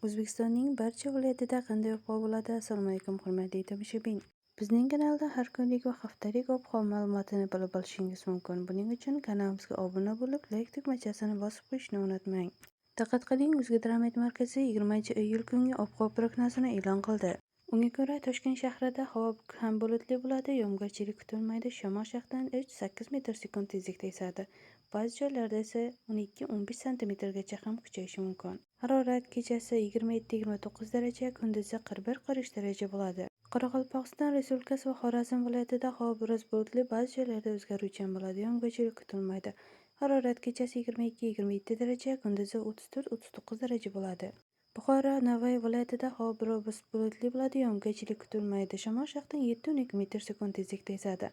O'zbekistonning barcha viloyatida qanday ob-havo bo'ladi? Assalomu alaykum, hurmatli tomoshabin. Bizning kanalda har kunlik va haftalik ob-havo ma'lumotini bilib olishingiz mumkin. Buning uchun kanalimizga obuna bo'lib, like tugmachasini bosib qo'yishni unutmang. Diqqat qiling, O'zgidromet markazi 20-iyul kungi ob-havo prognozini e'lon qildi. Unga ko'ra, Toshkent shahrida havo ham bulutli bo'ladi, yog'ingarchilik kutilmaydi. Shamol shahardan 3-8 metr/sekund tezlikda esadi. Ba'zi joylarda esa 12-15 santimetrgacha ham kuchayishi mumkin. Harorat kechasi 27-29 daraja, kunduzi 41-43 daraja bo'ladi. Qoraqalpog'iston Respublikasi va Xorazm viloyatida havo biroz bulutli, ba'zi joylarda o'zgaruvchan bo'ladi. Yog'ingarchilik kutilmaydi. Harorat kechasi 22-27 daraja, kunduzi 34-39 daraja bo'ladi. Buxoro, Navoiy viloyatida havo biroz bulutli bo'ladi, yog'ingarchilik kutilmaydi. Shamol shahardan 7-12 metr/sekund tezlikda esadi.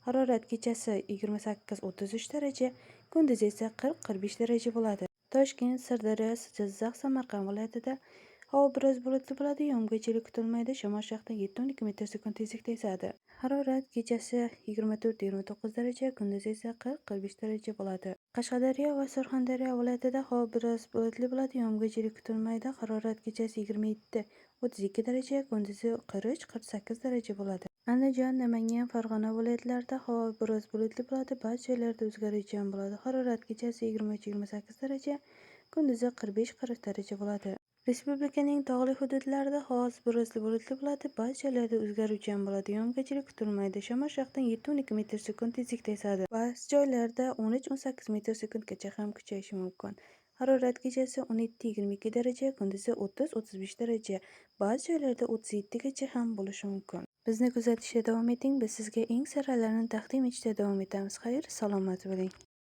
Harorat kechasi 28-33 daraja, kunduzi esa 40-45 daraja bo'ladi. Toshkent, Sirdaryo, Jizzax, Samarqand viloyatida havo biroz bulutli bo'ladi, yog'ingarchilik kutilmaydi. Shamol shahardan 7-12 metr/sekund tezlikda esadi. Harorat kechasi 24-29 daraja, kunduzi esa 40-45 daraja bo'ladi. Qashqadaryo va Surxondaryo viloyatida havo biroz bulutli bo'ladi, yog'ingarchilik kutilmaydi. Harorat kechasi 27-32 daraja, kunduzi 43-48 daraja bo'ladi. Andijon, Namangan, Farg'ona viloyatlarida havo biroz bulutli bo'ladi, ba'zi joylarda o'zgaruvchan bo'ladi. Harorat kechasi 23-28 daraja, kunduzi 45-40 daraja bo'ladi. Respublikaning tog'li hududlarida havo biroz bulutli bo'ladi, ba'zi joylarda o'zgaruvchan bo'ladi. Yog'ingarchilik kutilmaydi. Shamol shahardan 7-12 metr/sekund tezlikda esadi. Ba'zi joylarda 13-18 metr/sekundgacha ham kuchayishi mumkin. Harorat kechasi 17-22 daraja, kunduzi 30-35 daraja, ba'zi joylarda 37 gacha ham bo'lishi mumkin. Bizni kuzatishda davom eting, biz sizga eng saralarni taqdim etishda davom etamiz. Xayr, salomat bo'ling.